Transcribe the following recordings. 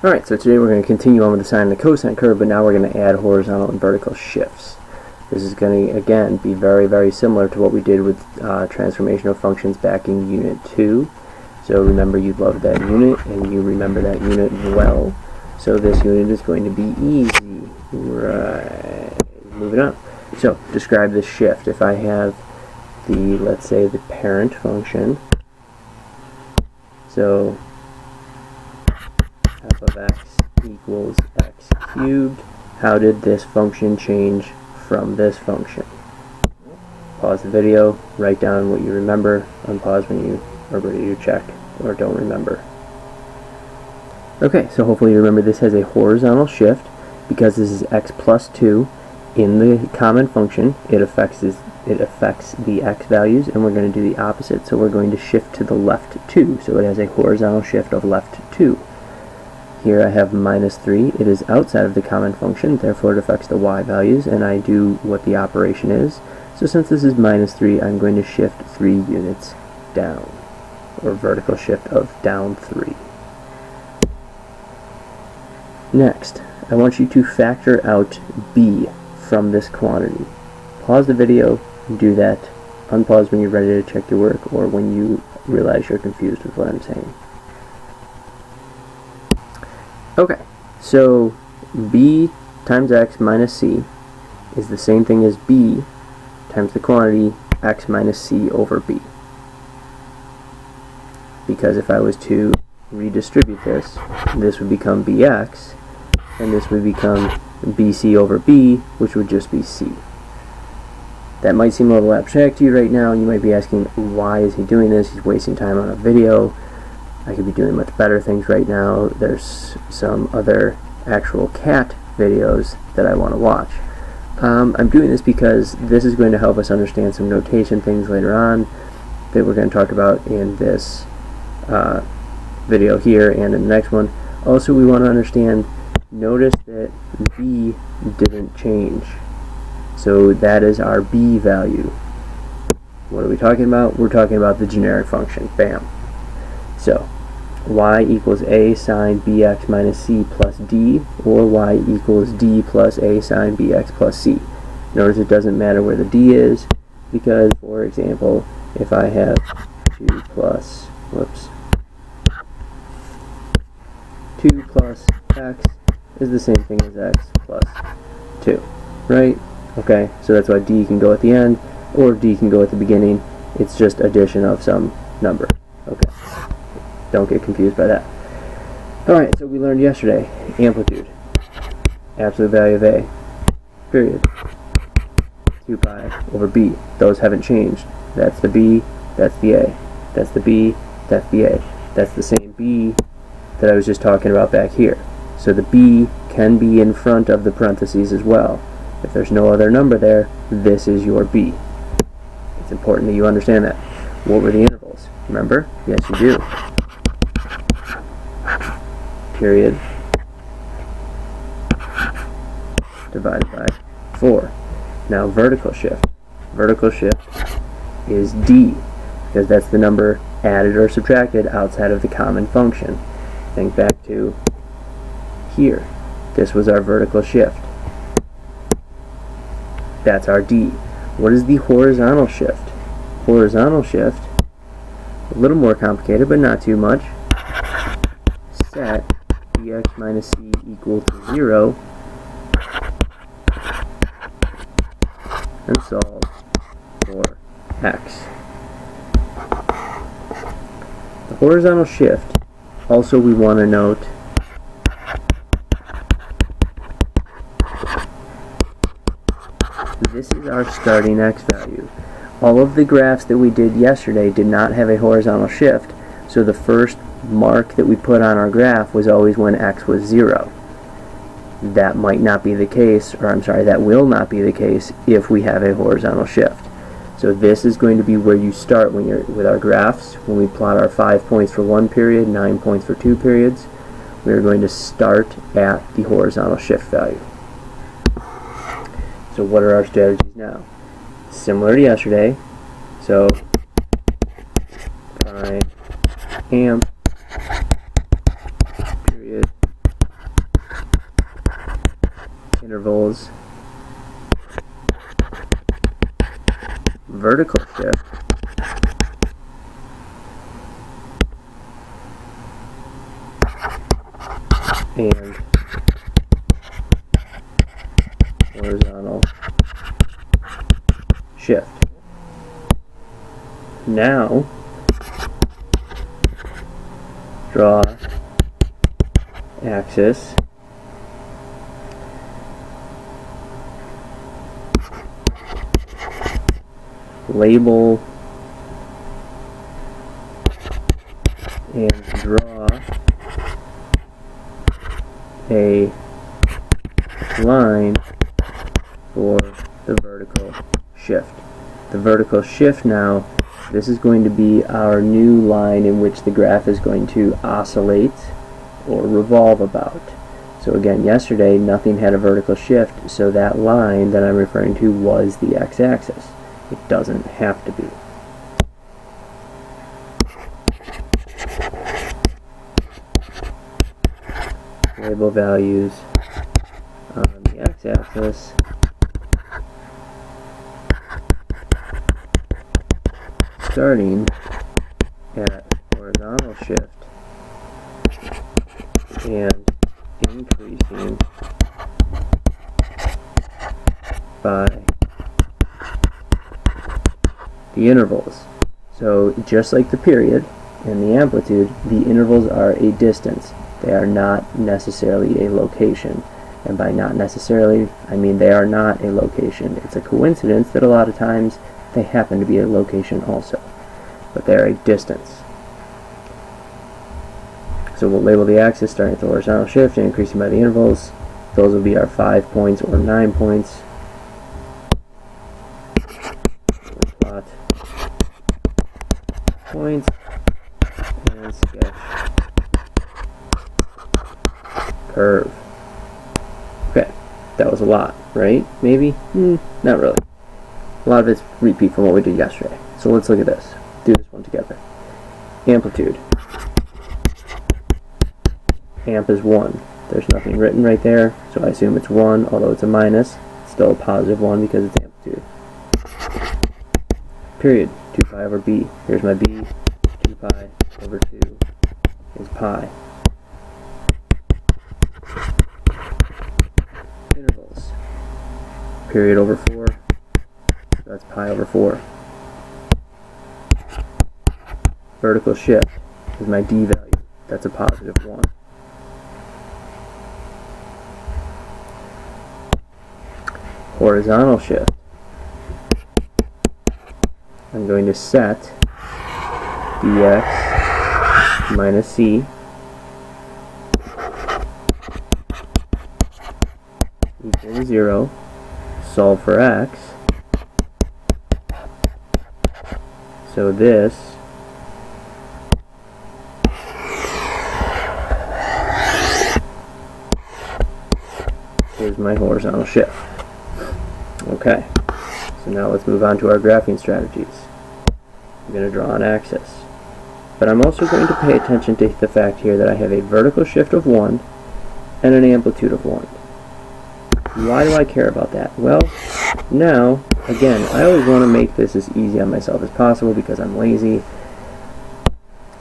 Alright, so today we're going to continue on with the sine and the cosine curve, but now we're going to add horizontal and vertical shifts. This is going to, again, be very, very similar to what we did with transformational functions back in Unit 2. So remember, you loved that unit, and you remember that unit well. So this unit is going to be easy. Right. Moving on. So, describe this shift. If I have the, let's say, the parent function, so f of x equals x cubed, how did this function change from this function? Pause the video, write down what you remember, unpause when you are ready to check or don't remember. Okay, so hopefully you remember this has a horizontal shift because this is x plus 2 in the common function. It affects the x values, and we're going to do the opposite, so we're going to shift to the left 2, so it has a horizontal shift of left 2. Here I have minus 3. It is outside of the common function, therefore it affects the y values, and I do what the operation is. So since this is minus 3, I'm going to shift 3 units down, or vertical shift of down 3. Next, I want you to factor out b from this quantity. Pause the video and do that. Unpause when you're ready to check your work or when you realize you're confused with what I'm saying. Okay, so b times x minus c is the same thing as b times the quantity x minus c over b. Because if I was to redistribute this, this would become bx, and this would become bc over b, which would just be c. That might seem a little abstract to you right now, and you might be asking, why is he doing this? He's wasting time on a video. I could be doing much better things right now. There's some other actual cat videos that I want to watch. I'm doing this because this is going to help us understand some notation things later on that we're going to talk about in this video here and in the next one. Also, we want to understand, notice that b didn't change. So that is our b value. What are we talking about? We're talking about the generic function. Bam. So, y equals a sine bx minus c plus d, or y equals d plus a sine bx plus c. Notice it doesn't matter where the d is, because, for example, if I have 2 plus x is the same thing as x plus 2, right? Okay, so that's why d can go at the end, or d can go at the beginning. It's just addition of some number. Okay. Don't get confused by that. Alright, so we learned yesterday, amplitude, absolute value of a, period, 2 pi over b. Those haven't changed. That's the b, that's the a. That's the b, that's the a. That's the same b that I was just talking about back here. So the b can be in front of the parentheses as well. If there's no other number there, this is your b. It's important that you understand that. What were the intervals? Remember? Yes, you do. Period divided by 4. Now vertical shift. Vertical shift is d, because that's the number added or subtracted outside of the common function. Think back to here. This was our vertical shift. That's our d. What is the horizontal shift? Horizontal shift, a little more complicated, but not too much. Set bx minus c equal to 0 and solve for x. The horizontal shift, also we want to note this is our starting x value. All of the graphs that we did yesterday did not have a horizontal shift, so the first mark that we put on our graph was always when x was 0. That might not be the case, or I'm sorry, that will not be the case if we have a horizontal shift. So this is going to be where you start when you're with our graphs. When we plot our 5 points for 1 period, 9 points for 2 periods, we're going to start at the horizontal shift value. So what are our strategies now? Similar to yesterday, so find amp period intervals, vertical shift, and horizontal shift. Now, draw axis, label, and draw a line for the vertical shift. The vertical shift now, this is going to be our new line in which the graph is going to oscillate or revolve about. So again, yesterday nothing had a vertical shift, so that line that I'm referring to was the x-axis. It doesn't have to be. Label values on the x-axis, starting at horizontal shift and increasing by the intervals. So just like the period and the amplitude, the intervals are a distance. They are not necessarily a location. And by not necessarily, I mean they are not a location. It's a coincidence that a lot of times they happen to be a location also. But they're a distance. So we'll label the axis starting at the horizontal shift and increasing by the intervals. Those will be our 5 points or 9 points. We'll plot points and sketch curve. Okay, that was a lot, right? Maybe? Not really. A lot of it's repeat from what we did yesterday. So let's look at this. Do this one together. Amplitude. Amp is 1. There's nothing written right there, so I assume it's 1, although it's a minus. It's still a positive 1 because it's amplitude. Period. 2 pi over b. Here's my b. 2 pi over 2 is pi. Intervals. Period over 4. So that's pi over 4. Vertical shift is my d value. That's a positive 1. Horizontal shift. I'm going to set dx minus c equal to 0. Solve for x. So this is my horizontal shift. Okay, so now let's move on to our graphing strategies. I'm going to draw an axis. But I'm also going to pay attention to the fact here that I have a vertical shift of 1 and an amplitude of 1. Why do I care about that? Well, now, again, I always want to make this as easy on myself as possible because I'm lazy.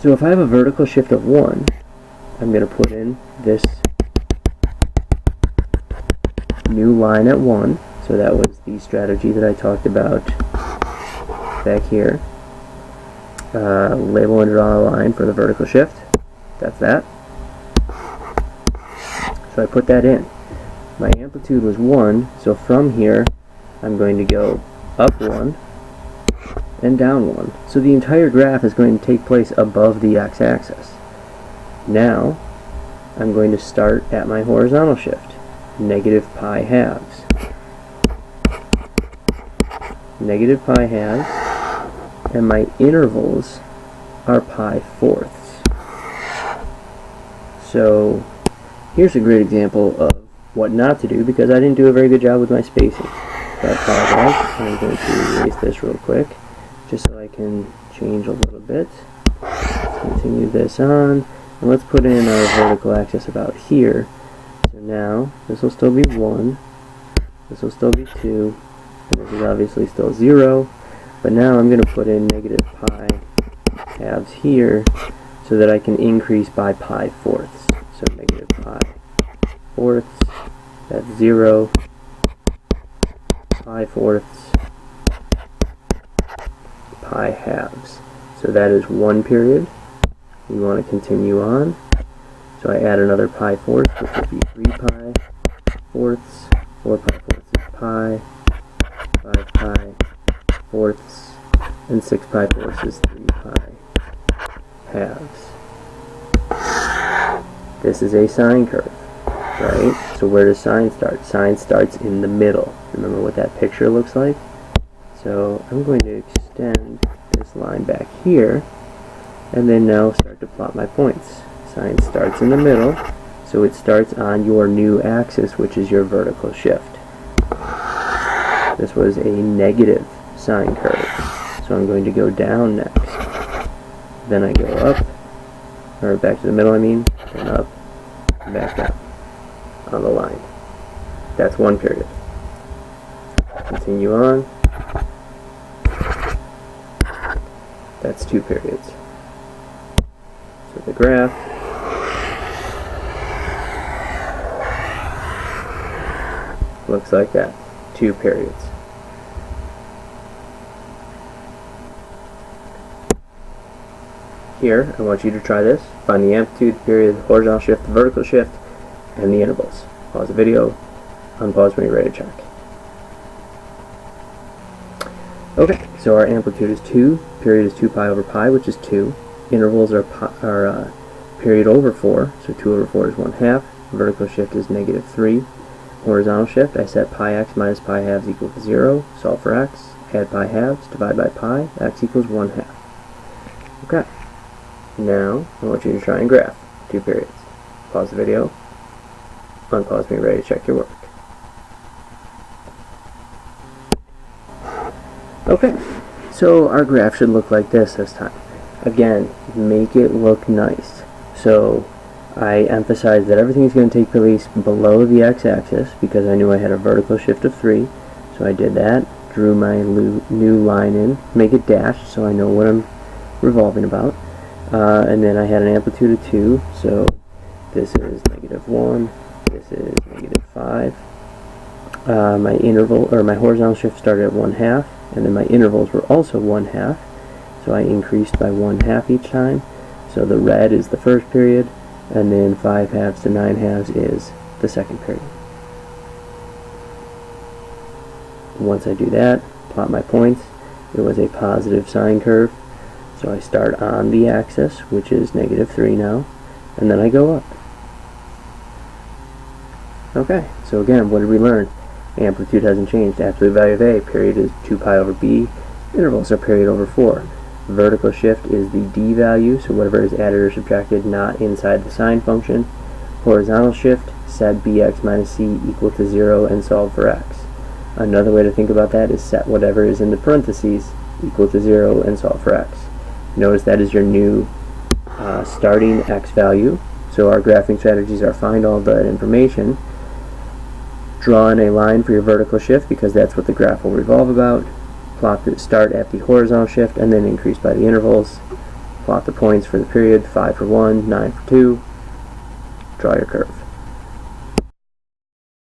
So if I have a vertical shift of 1, I'm going to put in this new line at 1. So that was the strategy that I talked about back here. Label and draw a line for the vertical shift. That's that. So I put that in. My amplitude was 1, so from here I'm going to go up 1 and down 1. So the entire graph is going to take place above the x-axis. Now I'm going to start at my horizontal shift. Negative pi halves. Negative pi halves, and my intervals are pi fourths. So here's a great example of what not to do because I didn't do a very good job with my spacing. So I apologize. I'm going to erase this real quick just so I can change a little bit. Let's continue this on, and let's put in our vertical axis about here. So now this will still be 1, This will still be 2. And this is obviously still 0. But now I'm going to put in negative pi halves here so that I can increase by pi fourths. So negative pi fourths, that's 0, pi fourths, pi halves. So that is 1 period. We want to continue on. So I add another pi fourths, which would be 3 pi fourths. 4 pi fourths is pi. 5 pi fourths. And 6 pi fourths is 3 pi halves. This is a sine curve, right? So where does sine start? Sine starts in the middle. Remember what that picture looks like? So I'm going to extend this line back here, and then now start to plot my points. Sine starts in the middle, so it starts on your new axis, which is your vertical shift. This was a negative sine curve, so I'm going to go down next. Then I go up, or back to the middle I mean, then up, and back down on the line. That's 1 period. Continue on. That's 2 periods. So the graph looks like that. 2 periods. Here, I want you to try this. Find the amplitude, the period, the horizontal shift, the vertical shift, and the intervals. Pause the video, unpause when you're ready to check. Okay, so our amplitude is 2, period is 2 pi over pi, which is 2. Intervals are period over 4, so 2 over 4 is 1/2. Vertical shift is negative 3. Horizontal shift, I set pi x minus pi halves equal to 0. Solve for x, add pi halves, divide by pi, x equals 1/2. Okay. Now, I want you to try and graph 2 periods. Pause the video, unpause when you're ready to check your work. Okay, so our graph should look like this time. Again, make it look nice. So, I emphasize that everything is going to take place below the x-axis because I knew I had a vertical shift of 3. So I did that, drew my new line in, make it dashed so I know what I'm revolving about. And then I had an amplitude of 2, so this is negative 1, this is negative 5. My interval, or my horizontal shift started at 1/2, and then my intervals were also 1/2, so I increased by 1/2 each time. So the red is the first period, and then 5 halves to 9 halves is the second period. Once I do that, plot my points, it was a positive sine curve. So I start on the axis, which is negative 3 now, and then I go up. Okay, so again, what did we learn? Amplitude hasn't changed. Absolute value of A, period is 2 pi over B, intervals are period over 4. Vertical shift is the D value, so whatever is added or subtracted not inside the sine function. Horizontal shift, set bx minus c equal to 0 and solve for x. Another way to think about that is set whatever is in the parentheses equal to 0 and solve for x. Notice that is your new starting x value. So our graphing strategies are find all that information, draw in a line for your vertical shift because that's what the graph will revolve about, plot the start at the horizontal shift and then increase by the intervals, plot the points for the period, 5 for 1, 9 for 2, draw your curve.